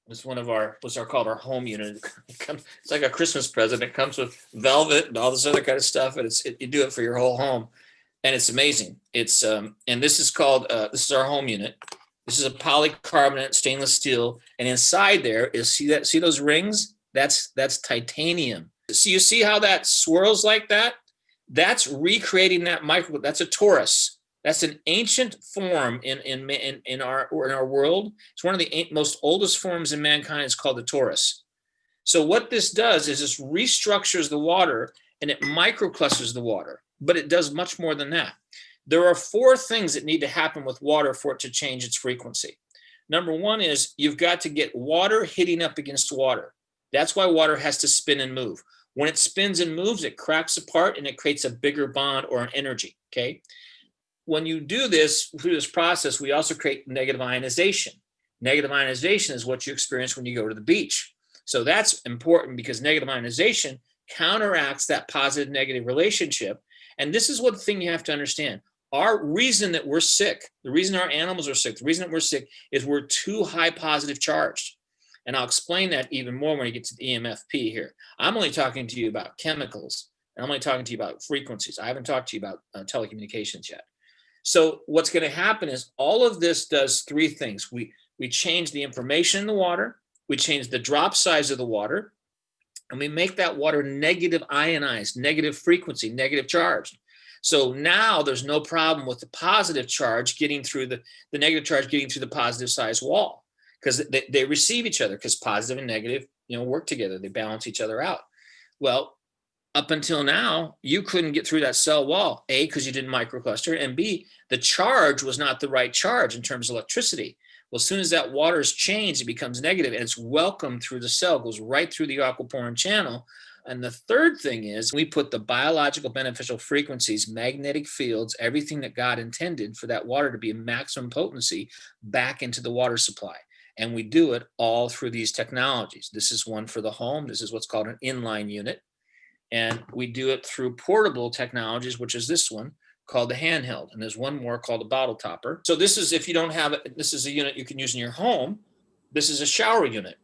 It's one of our, what's our called our home unit. It's like a Christmas present. It comes with velvet and all this other kind of stuff, and you do it for your whole home, and it's amazing. It's and this is called this is our home unit. This is a polycarbonate stainless steel, and inside there is, see those rings? That's titanium. So you see how that swirls like that? That's recreating that micro. That's a torus. That's an ancient form in our world. It's one of the most oldest forms in mankind. It's called the torus. So what this does is this restructures the water and it microclusters the water, but it does much more than that. There are four things that need to happen with water for it to change its frequency. Number one is you've got to get water hitting up against water. That's why water has to spin and move. When it spins and moves, it cracks apart and it creates a bigger bond or an energy, okay? When you do this, through this process, we also create negative ionization. Negative ionization is what you experience when you go to the beach. So that's important because negative ionization counteracts that positive negative relationship. And this is one thing you have to understand. Our reason that we're sick, the reason our animals are sick, the reason that we're sick is we're too high positive charged. And I'll explain that even more when we get to the EMFP here. I'm only talking to you about chemicals, and I'm only talking to you about frequencies. I haven't talked to you about telecommunications yet. So what's going to happen is all of this does three things. We change the information in the water, we change the drop size of the water, and we make that water negative ionized, negative frequency, negative charge. So now there's no problem with the positive charge getting through the negative charge getting through the positive size wall, because they receive each other, because positive and negative, work together. They balance each other out. Well, up until now, you couldn't get through that cell wall, A, because you didn't microcluster, and B, the charge was not the right charge in terms of electricity. Well, as soon as that water is changed, it becomes negative, and it's welcomed through the cell, goes right through the aquaporin channel. And the third thing is we put the biological beneficial frequencies, magnetic fields, everything that God intended for that water to be a maximum potency back into the water supply. And we do it all through these technologies. This is one for the home. This is what's called an inline unit. And we do it through portable technologies, which is this one called the handheld. And there's one more called a bottle topper. So this is, if you don't have it, this is a unit you can use in your home. This is a shower unit.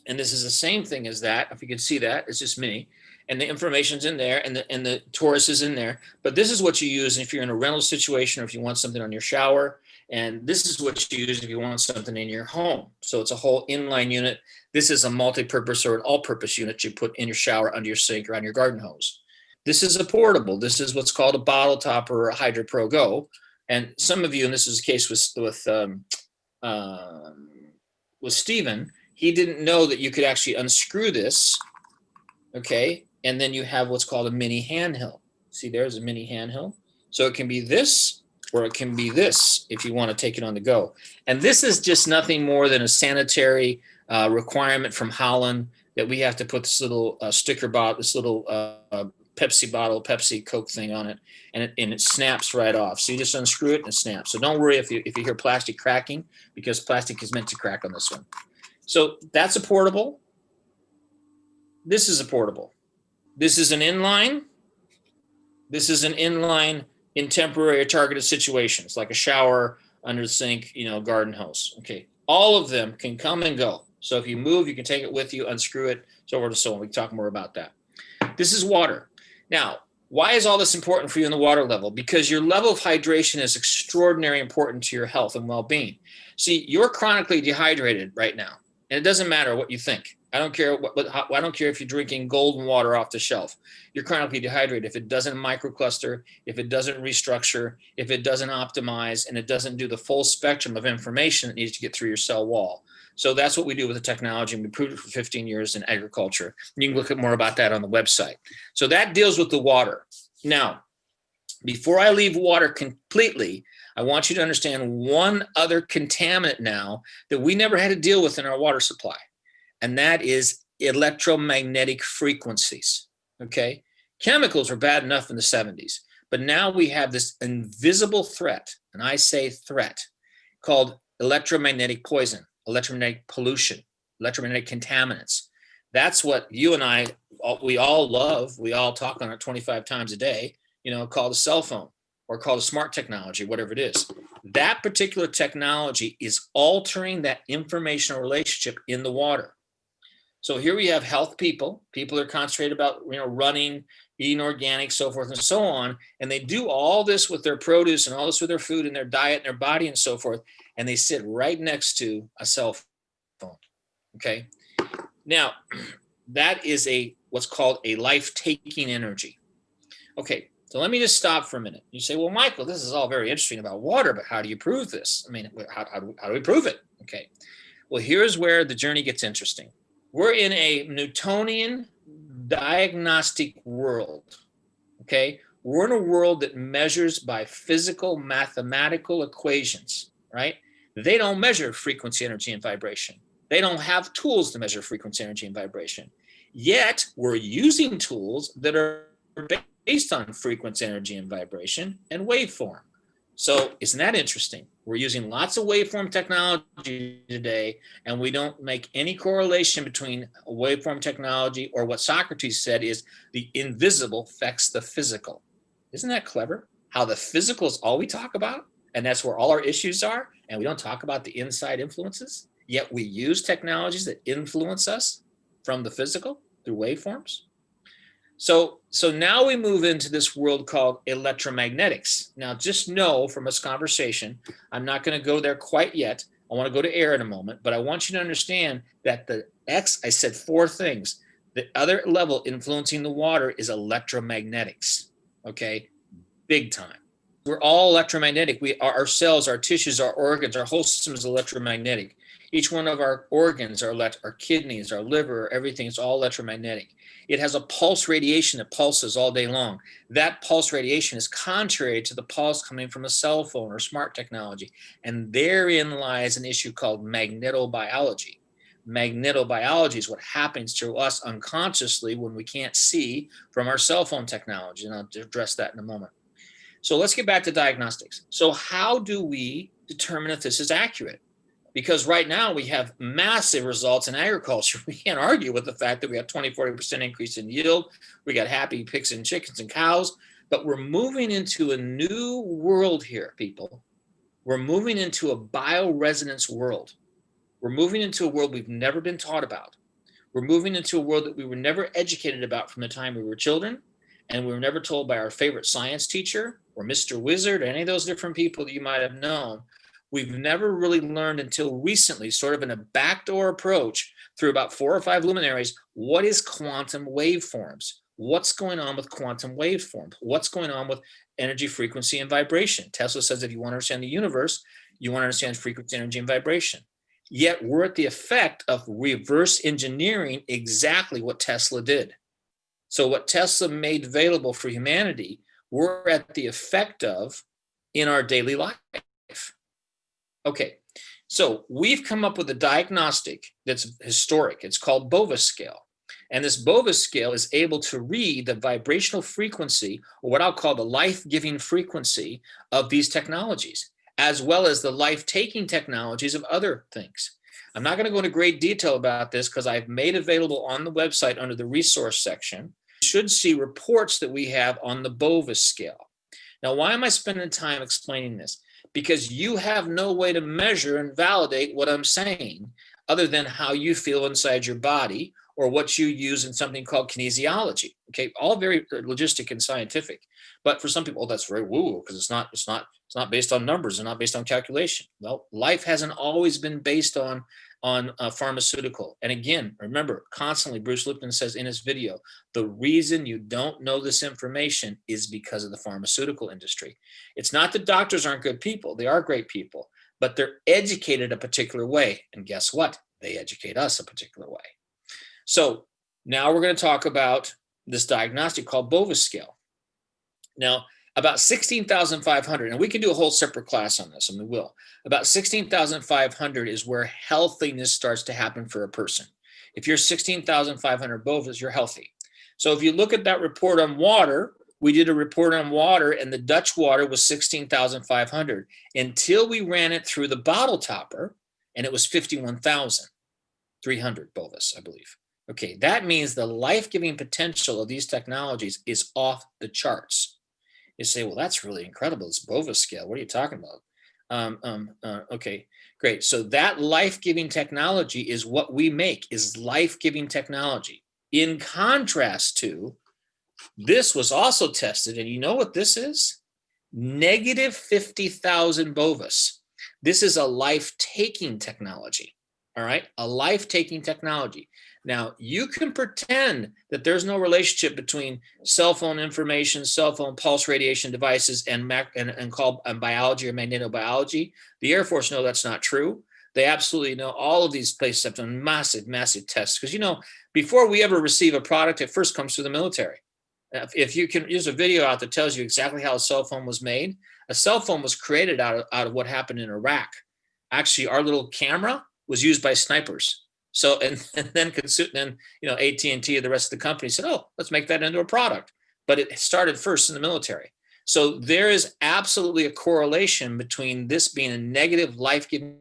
And this is the same thing as that. If you can see that, it's just me. And the information's in there, and the torus is in there. But this is what you use if you're in a rental situation or if you want something on your shower. And this is what you use if you want something in your home. So it's a whole inline unit. This is a multi-purpose or an all-purpose unit you put in your shower, under your sink, or on your garden hose. This is a portable. This is what's called a bottle topper or a Hydro Pro Go. And some of you, and this is the case with Stephen, he didn't know that you could actually unscrew this, okay? And then you have what's called a mini handheld. See, there's a mini handheld. So it can be this, or it can be this if you want to take it on the go. And this is just nothing more than a sanitary requirement from Holland that we have to put this little sticker bottle, this little Pepsi bottle, Pepsi Coke thing on it, and it snaps right off. So you just unscrew it and it snaps. So don't worry if you hear plastic cracking, because plastic is meant to crack on this one. So that's a portable. This is a portable. This is an inline. This is an inline in temporary or targeted situations, like a shower, under the sink, garden hose. Okay, all of them can come and go. So if you move, you can take it with you, unscrew it, so forth and so on. We can talk more about that. This is water. Now, why is all this important for you in the water level? Because your level of hydration is extraordinarily important to your health and well-being. See, you're chronically dehydrated right now, and it doesn't matter what you think. I don't care I don't care if you're drinking golden water off the shelf. You're chronically dehydrated if it doesn't microcluster, if it doesn't restructure, if it doesn't optimize, and it doesn't do the full spectrum of information that needs to get through your cell wall. So that's what we do with the technology, and we proved it for 15 years in agriculture. You can look at more about that on the website. So that deals with the water. Now, before I leave water completely, I want you to understand one other contaminant now that we never had to deal with in our water supply, and that is electromagnetic frequencies, okay? Chemicals were bad enough in the 70s, but now we have this invisible threat, and I say threat, called electromagnetic poison, electromagnetic pollution, electromagnetic contaminants. That's what you and I, we all love. We all talk on it 25 times a day, called a cell phone or called a smart technology, whatever it is. That particular technology is altering that informational relationship in the water. So here we have health people. People are concentrated about running, eating organic, so forth and so on. And they do all this with their produce and all this with their food and their diet and their body and so forth. And they sit right next to a cell phone. Okay. Now, that is what's called a life-taking energy. Okay. So let me just stop for a minute. You say, well, Michael, this is all very interesting about water, but how do you prove this? I mean, how do we prove it? Okay. Well, here's where the journey gets interesting. We're in a Newtonian diagnostic world, okay? We're in a world that measures by physical mathematical equations, right? They don't measure frequency, energy, and vibration. They don't have tools to measure frequency, energy, and vibration. Yet we're using tools that are based on frequency, energy, and vibration and waveform. So isn't that interesting? We're using lots of waveform technology today, and we don't make any correlation between waveform technology or what Socrates said is the invisible affects the physical. Isn't that clever? How the physical is all we talk about, and that's where all our issues are, and we don't talk about the inside influences, yet we use technologies that influence us from the physical through waveforms. So now we move into this world called electromagnetics. Now, just know from this conversation, I'm not going to go there quite yet. I want to go to air in a moment, but I want you to understand that I said 4 things. The other level influencing the water is electromagnetics, okay? Big time. We're all electromagnetic. Our cells, our tissues, our organs, our whole system is electromagnetic. Each one of our organs, our kidneys, our liver, everything is all electromagnetic. It has a pulse radiation that pulses all day long. That pulse radiation is contrary to the pulse coming from a cell phone or smart technology. And therein lies an issue called magnetobiology. Magnetobiology is what happens to us unconsciously when we can't see from our cell phone technology. And I'll address that in a moment. So let's get back to diagnostics. So how do we determine if this is accurate? Because right now we have massive results in agriculture. We can't argue with the fact that we have 20-40% increase in yield. We got happy pigs and chickens and cows, but we're moving into a new world here, people. We're moving into a bioresonance world. We're moving into a world we've never been taught about. We're moving into a world that we were never educated about from the time we were children, and we were never told by our favorite science teacher or Mr. Wizard or any of those different people that you might have known. We've never really learned until recently, sort of in a backdoor approach through about 4 or 5 luminaries, what is quantum waveforms? What's going on with quantum waveforms? What's going on with energy, frequency, and vibration? Tesla says if you want to understand the universe, you want to understand frequency, energy, and vibration. Yet we're at the effect of reverse engineering exactly what Tesla did. So what Tesla made available for humanity, we're at the effect of in our daily life. Okay, so we've come up with a diagnostic that's historic. It's called Bovis scale. And this Bovis scale is able to read the vibrational frequency, or what I'll call the life-giving frequency of these technologies, as well as the life-taking technologies of other things. I'm not going to go into great detail about this because I've made available on the website under the resource section. You should see reports that we have on the Bovis scale. Now, why am I spending time explaining this? Because you have no way to measure and validate what I'm saying other than how you feel inside your body or what you use in something called kinesiology. Okay, all very logistic and scientific. But for some people, that's very woo-woo because it's not based on numbers and not based on calculation. Well, life hasn't always been based on pharmaceutical. And again, remember, constantly, Bruce Lipton says in his video, the reason you don't know this information is because of the pharmaceutical industry. It's not that doctors aren't good people. They are great people, but they're educated a particular way. And guess what? They educate us a particular way. So now we're going to talk about this diagnostic called Bovis scale. Now, about 16,500, and we can do a whole separate class on this, and we will. About 16,500 is where healthiness starts to happen for a person. If you're 16,500 Bovis, you're healthy. So if you look at that report on water, we did a report on water, and the Dutch water was 16,500 until we ran it through the bottle topper, and it was 51,300 Bovis, I believe. Okay, that means the life-giving potential of these technologies is off the charts. You say, well, that's really incredible. This Bovis scale, what are you talking about? Okay, great. So that life-giving technology is what we make, is life-giving technology. In contrast to, this was also tested, and you know what this is? Negative 50,000 bovis. This is a life-taking technology, all right? A life-taking technology. Now, you can pretend that there's no relationship between cell phone information, cell phone pulse radiation devices, and biology or magnetobiology. The Air Force know that's not true. They absolutely know. All of these places have done massive, massive tests. Because, you know, before we ever receive a product, it first comes through the military. If you can, there's a video out that tells you exactly how a cell phone was made. A cell phone was created out of what happened in Iraq. Actually, our little camera was used by snipers. So, and then you know, AT&T and the rest of the company said, oh, let's make that into a product. But it started first in the military. So there is absolutely a correlation between this being a negative life-giving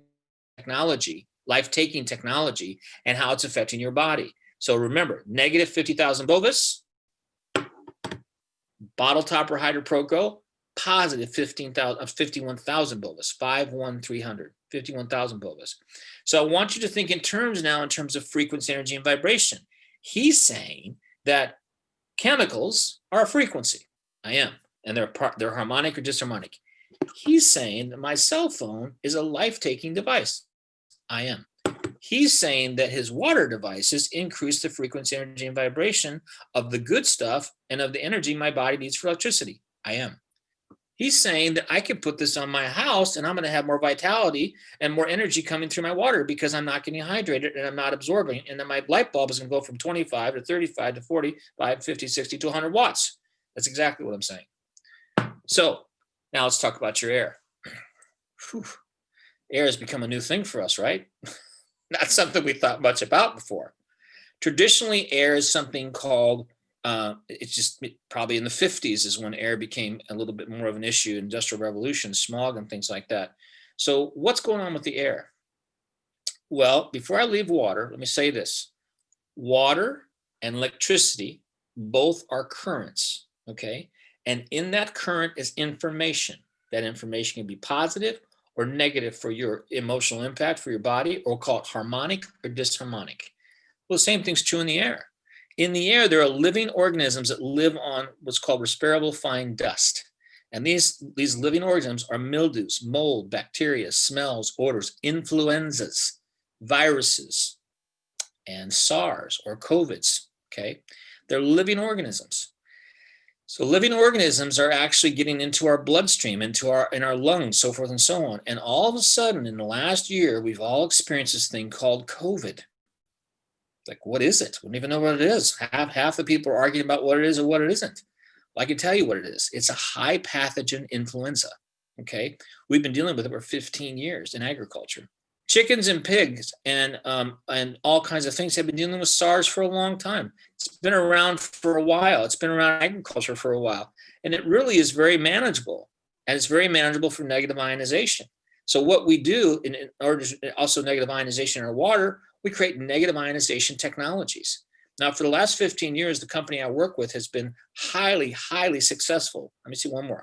technology, life-taking technology, and how it's affecting your body. So remember, negative 50,000 bovis, bottle topper hydroproco, positive 51,000 bovis, 51300, 51,000 bovis. So I want you to think in terms now, in terms of frequency, energy, and vibration. He's saying that chemicals are a frequency. I am, and they're harmonic or disharmonic. He's saying that my cell phone is a life-taking device. I am. He's saying that his water devices increase the frequency, energy, and vibration of the good stuff and of the energy my body needs for electricity. I am. He's saying that I can put this on my house and I'm going to have more vitality and more energy coming through my water because I'm not getting hydrated and I'm not absorbing. And then my light bulb is going to go from 25 to 35 to 45, 50, 60 to 100 watts. That's exactly what I'm saying. So now let's talk about your air. Whew. Air has become a new thing for us, right? Not something we thought much about before. Traditionally, air is something called, it's just probably in the 50s is when air became a little bit more of an issue, industrial revolution, smog and things like that. So what's going on with the air? Well, before I leave water, let me say this. Water and electricity both are currents, okay? And in that current is information. That information can be positive or negative for your emotional impact for your body, or call it harmonic or disharmonic. Well, the same thing's true in the air. In the air, there are living organisms that live on what's called respirable fine dust. And these living organisms are mildews, mold, bacteria, smells, odors, influenzas, viruses, and SARS or COVIDs, okay? They're living organisms. So living organisms are actually getting into our bloodstream, in our lungs, so forth and so on. And all of a sudden, in the last year, we've all experienced this thing called COVID. Like, what is it? We don't even know what it is. Half the people are arguing about what it is or what it isn't. Well, I can tell you what it is. It's a high pathogen influenza, okay? We've been dealing with it for 15 years in agriculture. Chickens and pigs and all kinds of things have been dealing with SARS for a long time. It's been around for a while. It's been around agriculture for a while. And it really is very manageable. And it's very manageable for negative ionization. So what we do in order to also negative ionization in our water, we create negative ionization technologies. Now, for the last 15 years, the company I work with has been highly, highly successful. Let me see one more,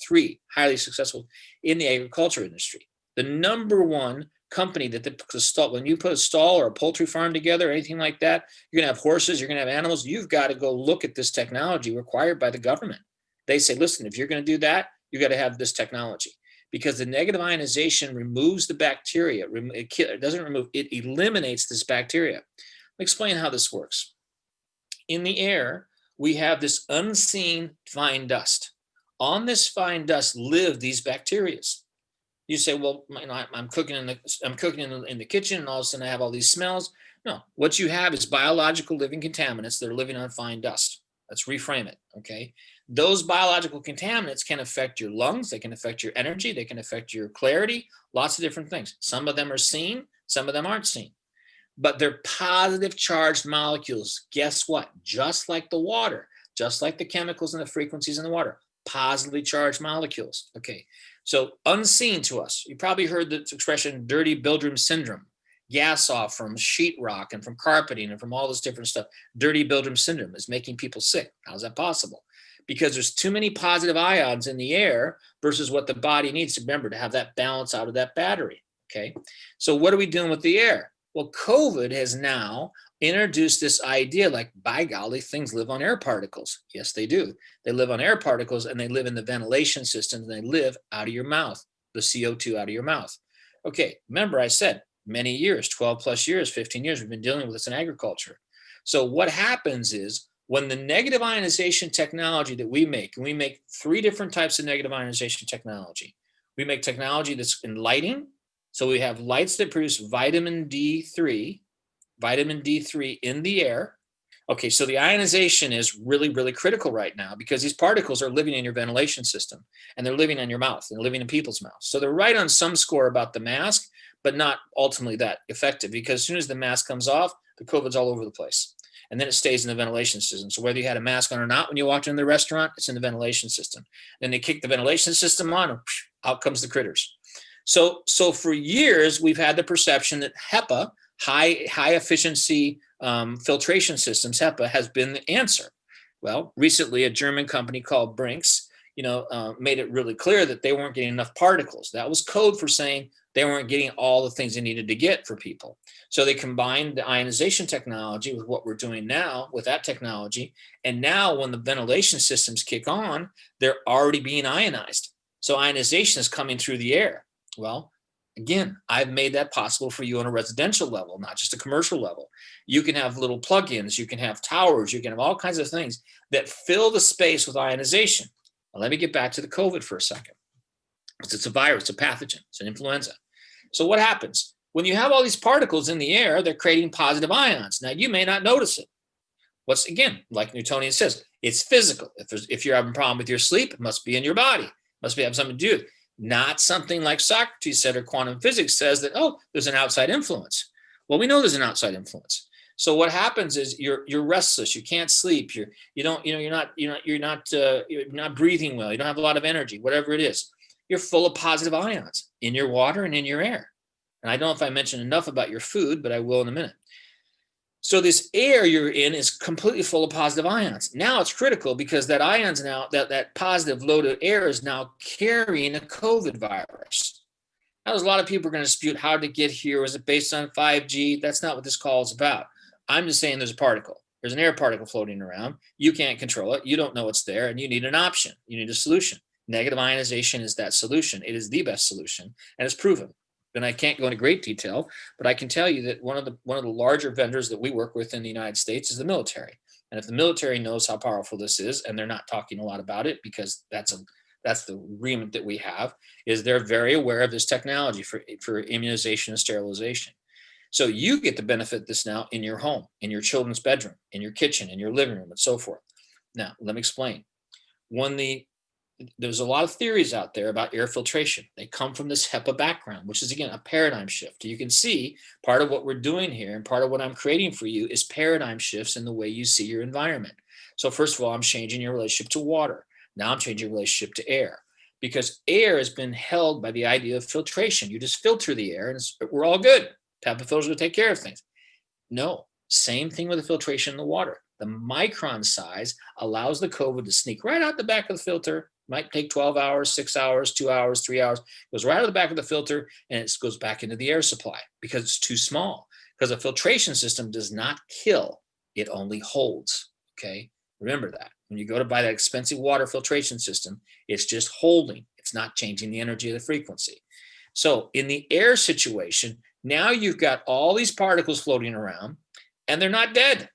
three highly successful in the agriculture industry. The number one company when you put a stall or a poultry farm together or anything like that, you're gonna have horses, you're gonna have animals, you've got to go look at this technology required by the government. They say, listen, if you're gonna do that, you got to have this technology, because the negative ionization removes the bacteria. It doesn't remove, it eliminates this bacteria. Let me explain how this works. In the air, we have this unseen fine dust. On this fine dust live these bacteria. You say, well, I'm cooking in the kitchen, and all of a sudden I have all these smells. No, what you have is biological living contaminants that are living on fine dust. Let's reframe it, okay? Those biological contaminants can affect your lungs, they can affect your energy, they can affect your clarity, lots of different things. Some of them are seen, some of them aren't seen. But they're positive charged molecules. Guess what? Just like the water, just like the chemicals and the frequencies in the water, positively charged molecules, okay? So unseen to us, you probably heard the expression dirty buildroom syndrome, gas off from sheetrock and from carpeting and from all this different stuff. Dirty buildroom syndrome is making people sick. How's that possible? because there's too many positive ions in the air versus what the body needs to remember to have that balance out of that battery. Okay. So what are we doing with the air? Well, COVID has now introduced this idea like, by golly, things live on air particles. Yes, they do. They live on air particles and they live in the ventilation systems and they live out of your mouth, the CO2 out of your mouth. Okay. Remember, I said many years, 12 plus years, 15 years, we've been dealing with this in agriculture. So what happens is when the negative ionization technology that we make, and we make 3 different types of negative ionization technology. We make technology that's in lighting. So we have lights that produce vitamin D3 in the air. Okay, so the ionization is really, really critical right now because these particles are living in your ventilation system and they're living in your mouth and living in people's mouths. So they're right on some score about the mask, but not ultimately that effective because as soon as the mask comes off, the COVID's all over the place. And then it stays in the ventilation system. So whether you had a mask on or not, when you walked into the restaurant, it's in the ventilation system. Then they kick the ventilation system on and out comes the critters. So for years, we've had the perception that HEPA, high efficiency filtration systems, HEPA has been the answer. Well, recently a German company called Brinks, made it really clear that they weren't getting enough particles. That was code for saying they weren't getting all the things they needed to get for people. So they combined the ionization technology with what we're doing now with that technology. And now when the ventilation systems kick on, they're already being ionized. So ionization is coming through the air. Well, again, I've made that possible for you on a residential level, not just a commercial level. You can have little plugins, you can have towers, you can have all kinds of things that fill the space with ionization. Now, let me get back to the COVID for a second. It's a virus, it's a pathogen, it's an influenza. So what happens? When you have all these particles in the air, they're creating positive ions. Now, you may not notice it. What's, again, like Newtonian says, it's physical. If you're having a problem with your sleep, it must be in your body. It must be having something to do with it. Not something like Socrates said or quantum physics says that, oh, there's an outside influence. Well, we know there's an outside influence. So what happens is you're restless, you can't sleep, you're not breathing well, you don't have a lot of energy, whatever it is. You're full of positive ions in your water and in your air. And I don't know if I mentioned enough about your food, but I will in a minute. So this air you're in is completely full of positive ions. Now it's critical because that ions now, that positive loaded air is now carrying a COVID virus. Now there's a lot of people are going to dispute how to get here. Was it based on 5G? That's not what this call is about. I'm just saying there's a particle. There's an air particle floating around. You can't control it. You don't know it's there, and you need an option. You need a solution. Negative ionization is that solution. It is the best solution, and it's proven. And I can't go into great detail, but I can tell you that one of the larger vendors that we work with in the United States is the military. And if the military knows how powerful this is, and they're not talking a lot about it because that's the agreement that we have, is they're very aware of this technology for immunization and sterilization. So you get to benefit this now in your home, in your children's bedroom, in your kitchen, in your living room, and so forth. Now, let me explain. There's a lot of theories out there about air filtration. They come from this HEPA background, which is, again, a paradigm shift. You can see part of what we're doing here and part of what I'm creating for you is paradigm shifts in the way you see your environment. So first of all, I'm changing your relationship to water. Now I'm changing your relationship to air because air has been held by the idea of filtration. You just filter the air and we're all good. HEPA filters will take care of things. No, same thing with the filtration in the water. The micron size allows the COVID to sneak right out the back of the filter. Might take 12 hours, 6 hours, 2 hours, 3 hours, goes right out of the back of the filter and it goes back into the air supply because it's too small. Because a filtration system does not kill, it only holds. Okay, remember that. When you go to buy that expensive water filtration system, it's just holding. It's not changing the energy of the frequency. So in the air situation, now you've got all these particles floating around and they're not dead.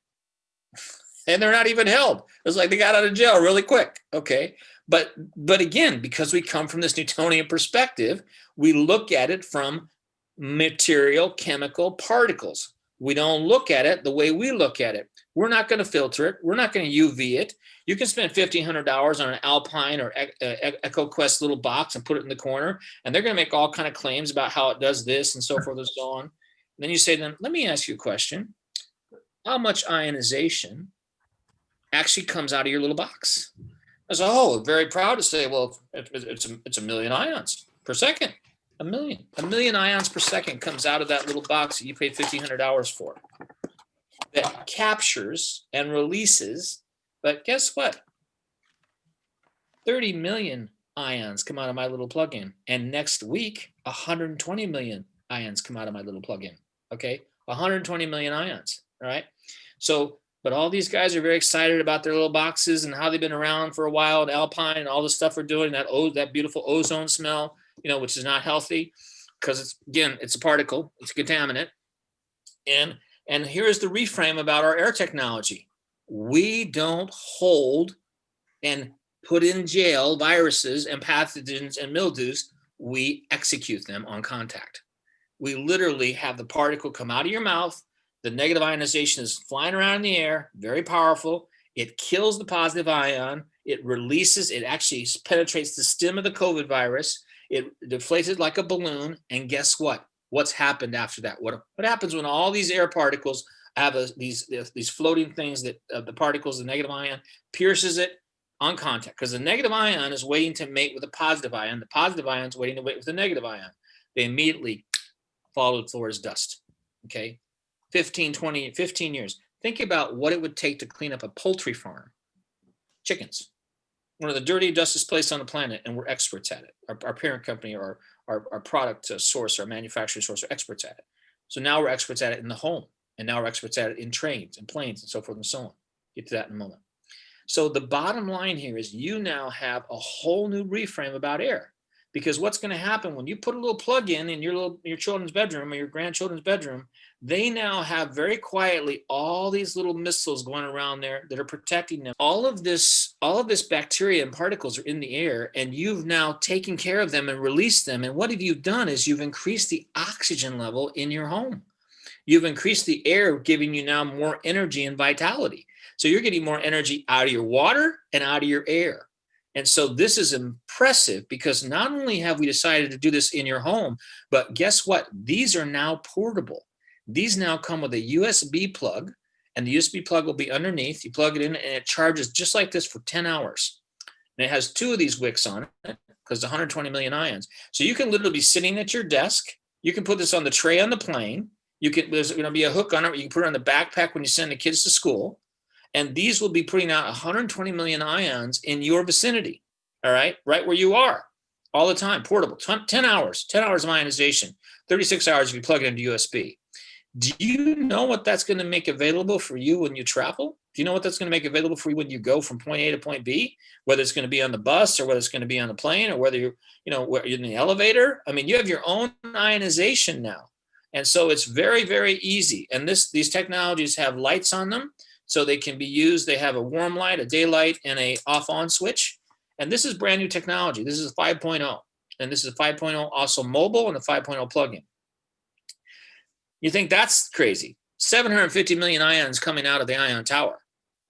And they're not even held. It's like they got out of jail really quick. Okay. But again, because we come from this Newtonian perspective, we look at it from material, chemical particles. We don't look at it the way we look at it. We're not going to filter it. We're not going to UV it. You can spend $1,500 on an Alpine or EcoQuest little box and put it in the corner, and they're going to make all kind of claims about how it does this and so forth and so on. And then you say to them, let me ask you a question. How much ionization actually comes out of your little box? I was, very proud to say, well, it's a million ions per second. A million ions per second comes out of that little box that you paid $1,500 for. That captures and releases, but guess what? 30 million ions come out of my little plug-in. And next week, 120 million ions come out of my little plug-in. Okay, 120 million ions. All right. So, but all these guys are very excited about their little boxes and how they've been around for a while, and Alpine and all the stuff we're doing, that beautiful ozone smell, which is not healthy because it's a particle, it's a contaminant. And here's the reframe about our air technology. We don't hold and put in jail viruses and pathogens and mildews. We execute them on contact. We literally have the particle come out of your mouth. The negative ionization is flying around in the air, very powerful. It kills the positive ion. It actually penetrates the stem of the COVID virus. It deflates it like a balloon. And guess what? What's happened after that? What happens when all these air particles have these floating things that the particles, the negative ion, pierces it on contact? Because the negative ion is waiting to mate with the positive ion. The positive ion is waiting to mate with the negative ion. They immediately fall to the floor as dust. Okay, 15 years. Think about what it would take to clean up a poultry farm. Chickens, one of the dirtiest, dustiest places on the planet, and we're experts at it. Our parent company or our product source, our manufacturing source, are experts at it. So now we're experts at it in the home, and now we're experts at it in trains and planes and so forth and so on. Get to that in a moment. So the bottom line here is you now have a whole new reframe about air, because what's going to happen when you put a little plug in your children's bedroom or your grandchildren's bedroom, they now have very quietly all these little missiles going around there that are protecting them. All of this bacteria and particles are in the air, and you've now taken care of them and released them. And what have you done is you've increased the oxygen level in your home. You've increased the air, giving you now more energy and vitality. So you're getting more energy out of your water and out of your air. And so this is impressive, because not only have we decided to do this in your home, but guess what? These are now portable. These now come with a USB plug, and the USB plug will be underneath. You plug it in and it charges just like this for 10 hours. And it has 2 of these wicks on it because 120 million ions. So you can literally be sitting at your desk. You can put this on the tray on the plane. There's going to be a hook on it where you can put it on the backpack when you send the kids to school. And these will be putting out 120 million ions in your vicinity, all right where you are, all the time, portable. 10 hours of ionization, 36 hours if you plug it into USB. Do you know what that's going to make available for you when you travel? Do you know what that's going to make available for you when you go from point A to point B, whether it's going to be on the bus or whether it's going to be on the plane or whether you're in the elevator? I mean, you have your own ionization now. And so it's very, very easy. And these technologies have lights on them, so they can be used. They have a warm light, a daylight, and a off-on switch. And this is brand new technology. This is 5.0. And this is 5.0 also mobile, and the 5.0 plug-in. You think that's crazy? 750 million ions coming out of the ion tower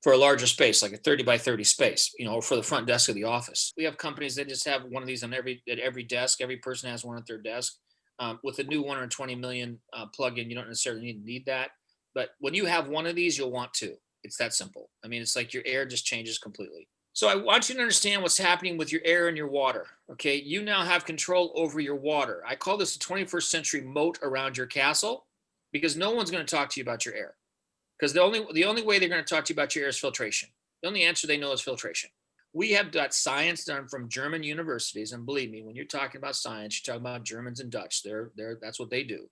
for a larger space, like a 30 by 30 space, for the front desk of the office. We have companies that just have one of these at every desk. Every person has one at their desk. With a new 120 million plug-in, you don't necessarily need that. But when you have one of these, you'll want 2. It's that simple. I mean, it's like your air just changes completely. So I want you to understand what's happening with your air and your water. Okay, you now have control over your water. I call this the 21st century moat around your castle, because no one's going to talk to you about your air. Because the only way they're going to talk to you about your air is filtration. The only answer they know is filtration. We have got science done from German universities, and believe me, when you're talking about science, you're talking about Germans and Dutch. That's what they do.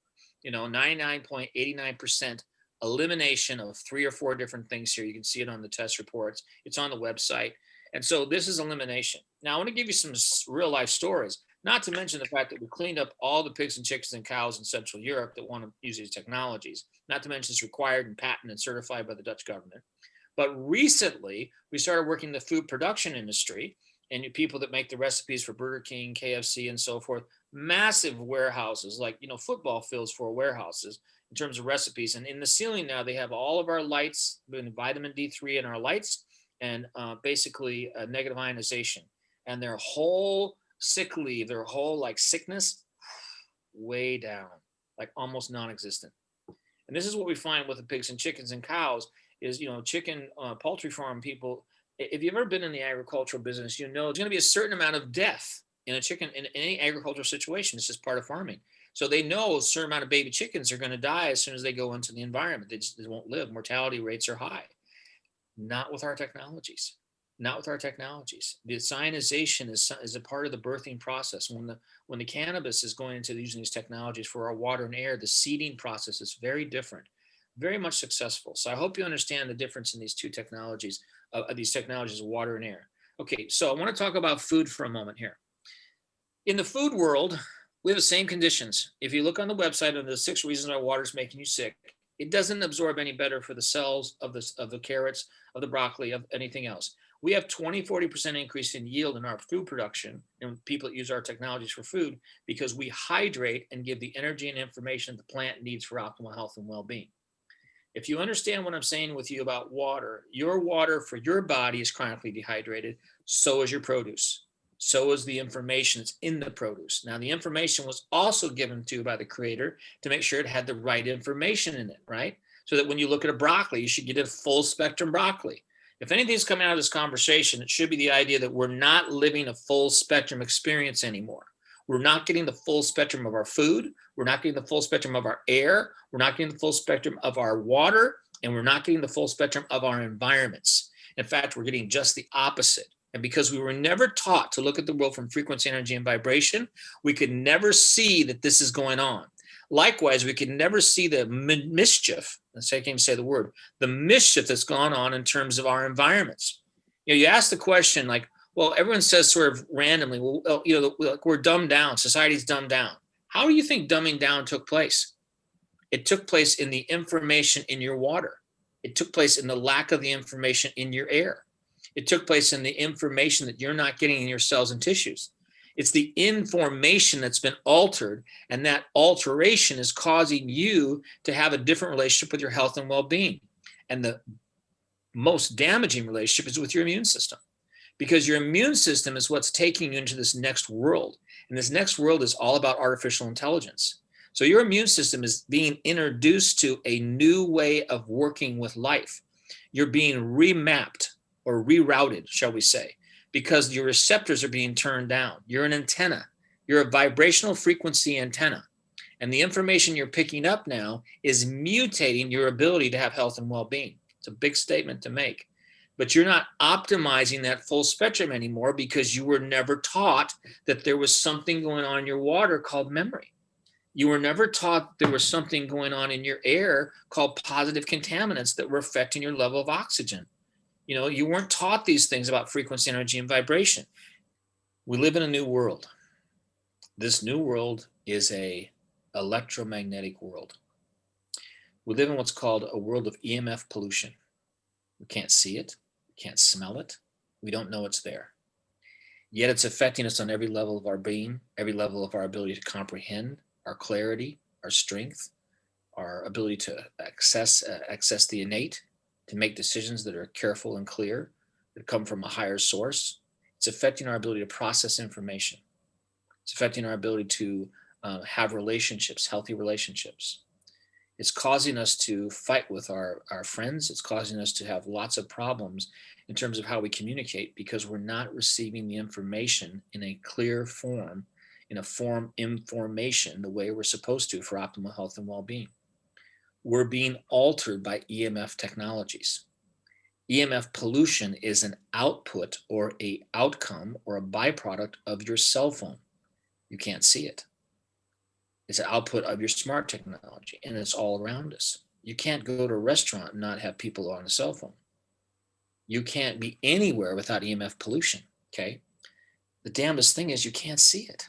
99.89% elimination of 3 or 4 different things here. You can see it on the test reports. It's on the website. And so this is elimination. Now I want to give you some real life stories, not to mention the fact that we cleaned up all the pigs and chickens and cows in Central Europe that want to use these technologies, not to mention it's required and patented and certified by the Dutch government. But recently we started working in the food production industry, and people that make the recipes for Burger King, KFC, and so forth, massive warehouses, like, football fields for warehouses in terms of recipes. And in the ceiling now, they have all of our lights, vitamin D3 in our lights, and basically negative ionization. And their whole sick leave, their whole sickness, way down, like almost non-existent. And this is what we find with the pigs and chickens and cows is, chicken, poultry farm people. If you've ever been in the agricultural business, there's going to be a certain amount of death in a chicken, in any agricultural situation. It's just part of farming. So they know a certain amount of baby chickens are going to die as soon as they go into the environment. They won't live. Mortality rates are high. Not with our technologies. not with our technologies. The cyanization is a part of the birthing process. When the cannabis is going into using these technologies for our water and air, the seeding process is very different, very much successful. So I hope you understand the difference in these two technologies, these technologies of water and air. Okay, so I want to talk about food for a moment here. In the food world, we have the same conditions. If you look on the website of the 6 reasons why water is making you sick, it doesn't absorb any better for the cells of the carrots, of the broccoli, of anything else. We have 20-40% increase in yield in our food production and people that use our technologies for food because we hydrate and give the energy and information the plant needs for optimal health and well-being. If you understand what I'm saying with you about water, your water for your body is chronically dehydrated, so is your produce. So is the information that's in the produce. Now, the information was also given to you by the creator to make sure it had the right information in it, right? So that when you look at a broccoli, you should get a full spectrum broccoli. If anything's coming out of this conversation, it should be the idea that we're not living a full spectrum experience anymore. We're not getting the full spectrum of our food. We're not getting the full spectrum of our air. We're not getting the full spectrum of our water. And we're not getting the full spectrum of our environments. In fact, we're getting just the opposite. And because we were never taught to look at the world from frequency, energy, and vibration, we could never see that this is going on. Likewise, we could never see the mischief, I can't even say the word, the mischief that's gone on in terms of our environments. You ask the question like, well, everyone says sort of randomly, well, we're dumbed down, society's dumbed down. How do you think dumbing down took place? It took place in the information in your water. It took place in the lack of the information in your air. It took place in the information that you're not getting in your cells and tissues. It's the information that's been altered, and that alteration is causing you to have a different relationship with your health and well-being. And the most damaging relationship is with your immune system, because your immune system is what's taking you into this next world. And this next world is all about artificial intelligence. So your immune system is being introduced to a new way of working with life. You're being remapped or rerouted, shall we say, because your receptors are being turned down. You're an antenna. You're a vibrational frequency antenna. And the information you're picking up now is mutating your ability to have health and well-being. It's a big statement to make. But you're not optimizing that full spectrum anymore because you were never taught that there was something going on in your water called memory. You were never taught there was something going on in your air called positive contaminants that were affecting your level of oxygen. You weren't taught these things about frequency, energy, and vibration. We live in a new world. This new world is a electromagnetic world. We live in what's called a world of EMF pollution. We can't see it. We can't smell it. We don't know it's there. Yet it's affecting us on every level of our being, every level of our ability to comprehend, our clarity, our strength, our ability to access the innate, to make decisions that are careful and clear, that come from a higher source. It's affecting our ability to process information. It's affecting our ability to have relationships, healthy relationships. It's causing us to fight with our friends. It's causing us to have lots of problems in terms of how we communicate because we're not receiving the information in a clear form, in a form information the way we're supposed to for optimal health and well-being. We're being altered by EMF technologies. EMF pollution is an output or an outcome or a byproduct of your cell phone. You can't see it. It's an output of your smart technology, and it's all around us. You can't go to a restaurant and not have people on a cell phone. You can't be anywhere without EMF pollution, okay? The damnedest thing is you can't see it.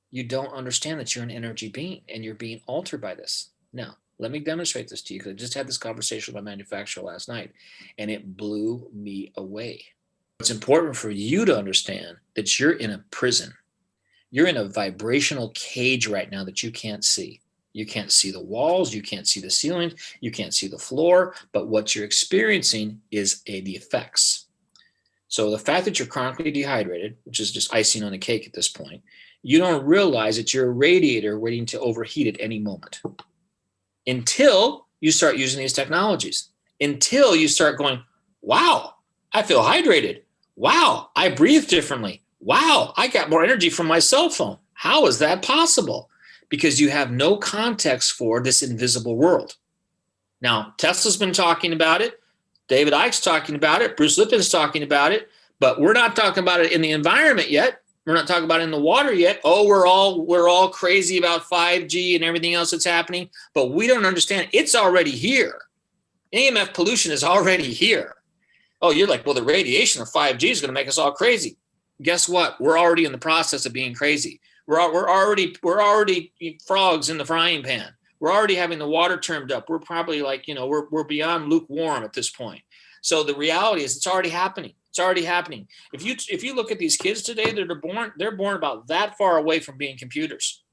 You don't understand that you're an energy being, and you're being altered by this. Now, let me demonstrate this to you, because I just had this conversation with my manufacturer last night, and it blew me away. It's important for you to understand that you're in a prison. You're in a vibrational cage right now that you can't see. You can't see the walls, you can't see the ceiling, you can't see the floor, but what you're experiencing is the effects. So the fact that you're chronically dehydrated, which is just icing on the cake at this point, you don't realize that you're a radiator waiting to overheat at any moment. Until you start using these technologies, until you start going, wow, I feel hydrated. Wow, I breathe differently. Wow, I got more energy from my cell phone. How is that possible? Because you have no context for this invisible world. Now, Tesla's been talking about it. David Icke's talking about it. Bruce Lipton's talking about it, but we're not talking about it in the environment yet. We're not talking about it in the water yet. Oh, we're all crazy about 5G and everything else that's happening, but we don't understand it's already here. EMF pollution is already here. Oh, you're like, well, the radiation of 5G is going to make us all crazy. Guess what? We're already in the process of being crazy. We're already frogs in the frying pan. We're already having the water turned up. We're probably like, we're beyond lukewarm at this point. So the reality is it's already happening. It's already happening. If you look at these kids today, they're born about that far away from being computers.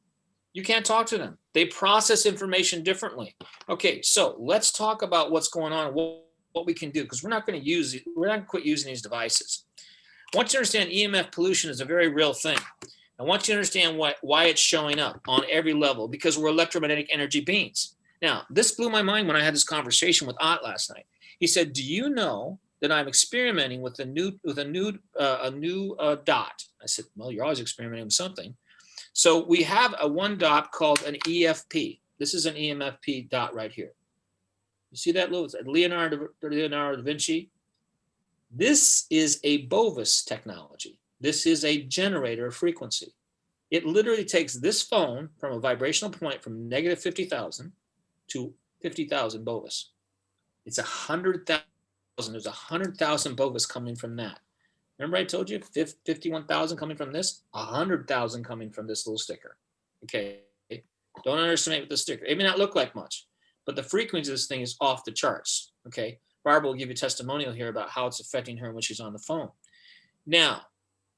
You can't talk to them. They process information differently. Okay, so let's talk about what's going on and what we can do, because we're not going to quit using these devices. I want you to understand EMF pollution is a very real thing. I want you to understand why it's showing up on every level, because we're electromagnetic energy beings. Now, this blew my mind when I had this conversation with Ott last night. He said, "Do you know that I'm experimenting with a new dot?" I said, "Well, you're always experimenting with something." So we have a one dot called an EFP. This is an EMFP dot right here. You see that little Leonardo da Vinci? This is a Bovis technology. This is a generator of frequency. It literally takes this phone from a vibrational point from negative 50,000 to 50,000 Bovis. It's 100,000. There's 100,000 Bovis coming from that. Remember I told you 51,000 coming from this, 100,000 coming from this little sticker. Okay, don't underestimate the sticker. It may not look like much, but the frequency of this thing is off the charts. Okay, Barbara will give you a testimonial here about how it's affecting her when she's on the phone. Now,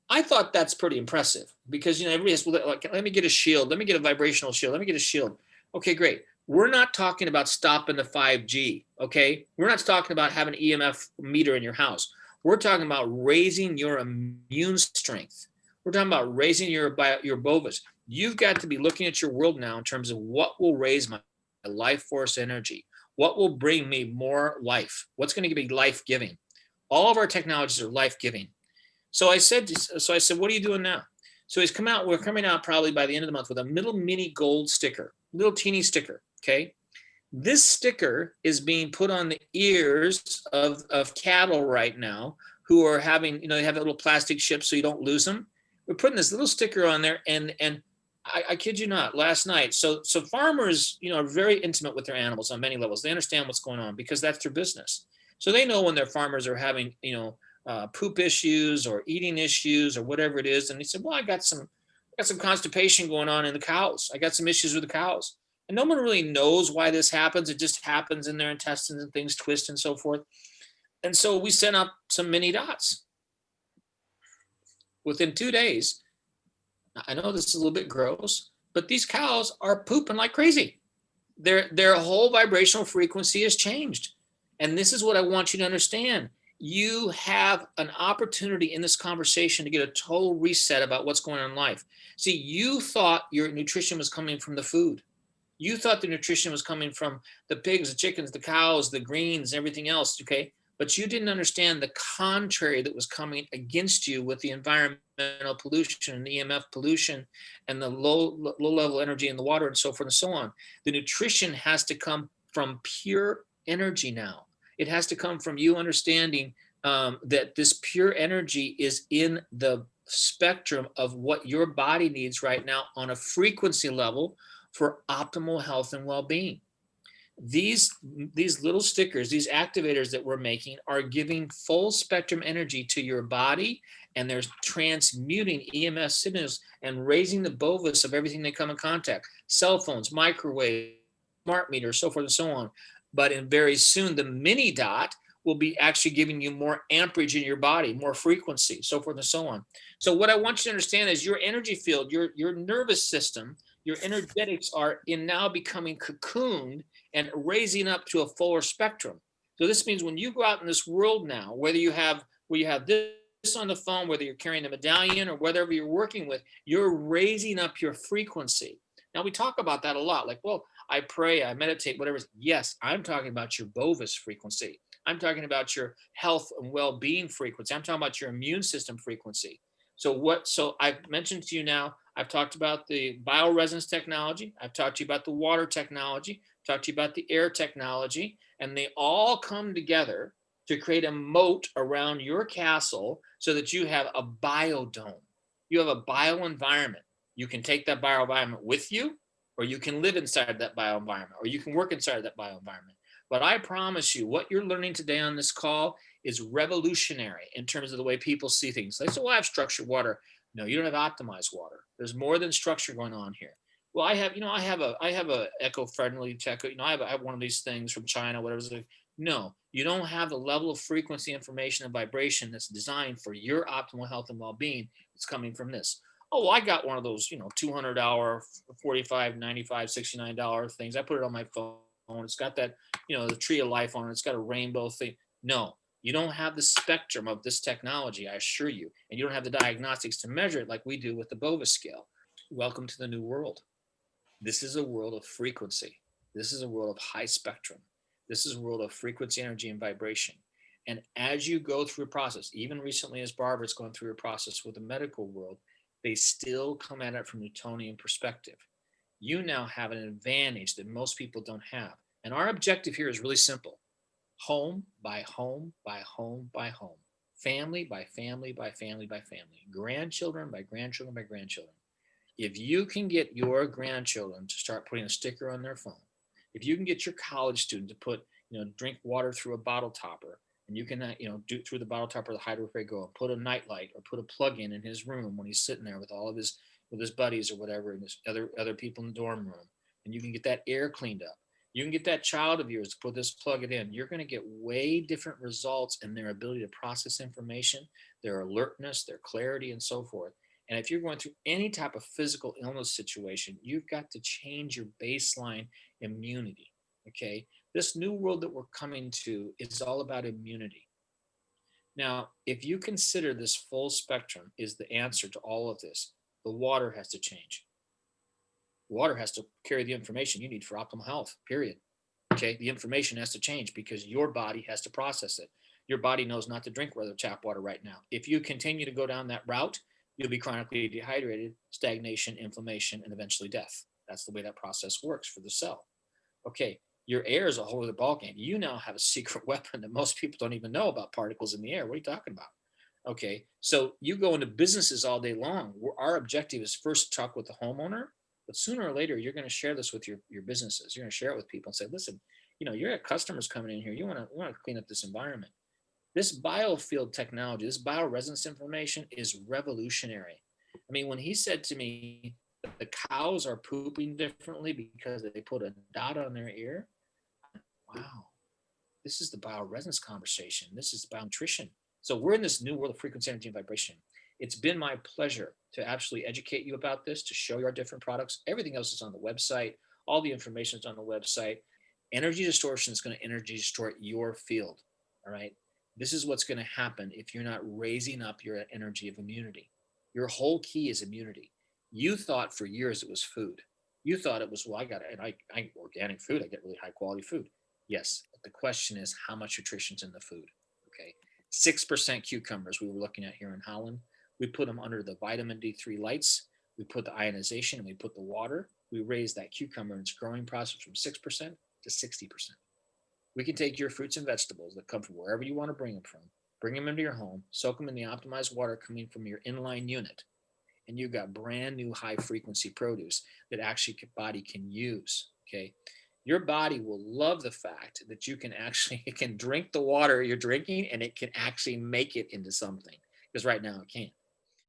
I thought that's pretty impressive because everybody has, well, like, let me get a shield, let me get a vibrational shield, let me get a shield. Okay, great. We're not talking about stopping the 5G. Okay, we're not talking about having an EMF meter in your house. We're talking about raising your immune strength. We're talking about raising your Bovis. You've got to be looking at your world now in terms of what will raise my life force energy. What will bring me more life? What's going to be life-giving? All of our technologies are life-giving. So I said, what are you doing now? So we're coming out probably by the end of the month with a little mini gold sticker, little teeny sticker, okay? This sticker is being put on the ears of cattle right now who are having, they have a little plastic chip so you don't lose them. We're putting this little sticker on there, and I kid you not, last night. So farmers, are very intimate with their animals on many levels. They understand what's going on because that's their business. So they know when their farmers are having, poop issues or eating issues or whatever it is. And he said, well, I got some constipation going on in the cows. I got some issues with the cows. And no one really knows why this happens. It just happens in their intestines and things twist and so forth. And so we sent up some mini dots. Within 2 days, I know this is a little bit gross, but these cows are pooping like crazy. Their whole vibrational frequency has changed. And this is what I want you to understand. You have an opportunity in this conversation to get a total reset about what's going on in life. See, you thought your nutrition was coming from the food. You thought the nutrition was coming from the pigs, the chickens, the cows, the greens, everything else, okay? But you didn't understand the contrary that was coming against you with the environmental pollution and EMF pollution and the low level energy in the water and so forth and so on. The nutrition has to come from pure energy now. It has to come from you understanding that this pure energy is in the spectrum of what your body needs right now on a frequency level for optimal health and well-being. These little stickers, these activators that we're making are giving full spectrum energy to your body, and they're transmuting EMF signals and raising the Bovis of everything they come in contact. Cell phones, microwave, smart meters, so forth and so on. But very soon, the mini dot will be actually giving you more amperage in your body, more frequency, so forth and so on. So what I want you to understand is your energy field, your nervous system, your energetics are now becoming cocooned and raising up to a fuller spectrum. So this means when you go out in this world now, whether you have this on the phone, whether you're carrying the medallion or whatever you're working with, you're raising up your frequency. Now we talk about that a lot, like, well, I pray, I meditate, whatever. Yes, I'm talking about your Bovis frequency. I'm talking about your health and well-being frequency. I'm talking about your immune system frequency. So I've mentioned to you now, I've talked about the bioresonance technology. I've talked to you about the water technology, talked to you about the air technology, and they all come together to create a moat around your castle so that you have a biodome. You have a bioenvironment. You can take that bioenvironment with you, or you can live inside that bioenvironment, or you can work inside that bioenvironment. But I promise you, what you're learning today on this call is revolutionary in terms of the way people see things. They say, well, I have structured water. No, you don't have optimized water. There's more than structure going on here. Well, I have a eco-friendly tech. I have one of these things from China, whatever. No, you don't have the level of frequency, information, and vibration that's designed for your optimal health and well-being. It's coming from this. Oh, well, I got one of those, $200, 45, 95, $69 things. I put it on my phone. It's got that, the tree of life on it. It's got a rainbow thing. No, you don't have the spectrum of this technology, I assure you. And you don't have the diagnostics to measure it like we do with the Bova scale. Welcome to the new world. This is a world of frequency. This is a world of high spectrum. This is a world of frequency, energy, and vibration. And as you go through a process, even recently as Barbara's going through a process with the medical world, they still come at it from Newtonian perspective. You now have an advantage that most people don't have. And our objective here is really simple. Home by home by home by home. Family by family by family by family. Grandchildren by grandchildren by grandchildren. If you can get your grandchildren to start putting a sticker on their phone, if you can get your college student to put, drink water through a bottle topper, and you can, do through the bottle topper, the Hydro Go, and put a nightlight or put a plug in his room when he's sitting there with all of his buddies or whatever, and his other people in the dorm room, and you can get that air cleaned up. You can get that child of yours to put this, plug it in. You're going to get way different results in their ability to process information, their alertness, their clarity, and so forth. And if you're going through any type of physical illness situation, you've got to change your baseline immunity. Okay. This new world that we're coming to is all about immunity. Now, if you consider this full spectrum is the answer to all of this, the water has to change. Water has to carry the information you need for optimal health, period. Okay. The information has to change because your body has to process it. Your body knows not to drink regular tap water right now. If you continue to go down that route, you'll be chronically dehydrated, stagnation, inflammation, and eventually death. That's the way that process works for the cell. Okay, your air is a whole other ballgame. You now have a secret weapon that most people don't even know about, particles in the air. What are you talking about? Okay, so you go into businesses all day long. Our objective is first to talk with the homeowner, but sooner or later, you're going to share this with your businesses. You're going to share it with people and say, listen, you're at customers coming in here. You want to clean up this environment. This biofield technology, this bioresonance information is revolutionary. I mean, when he said to me, the cows are pooping differently because they put a dot on their ear, wow, this is the bioresonance conversation. This is bionutrition. So we're in this new world of frequency, energy, and vibration. It's been my pleasure to actually educate you about this, to show you our different products. Everything else is on the website. All the information is on the website. Energy distortion is going to energy distort your field. All right. This is what's going to happen if you're not raising up your energy of immunity. Your whole key is immunity. You thought for years it was food. You thought it was, well, I organic food. I get really high quality food. Yes. But the question is how much nutrition's in the food. Okay. 6% cucumbers we were looking at here in Holland. We put them under the vitamin D3 lights. We put the ionization and we put the water. We raised that cucumber in its growing process from 6% to 60%. We can take your fruits and vegetables that come from wherever you want to bring them from, bring them into your home, soak them in the optimized water coming from your inline unit, and you've got brand new high frequency produce that actually your body can use. Okay. Your body will love the fact that it can drink the water you're drinking and it can actually make it into something, because right now it can't.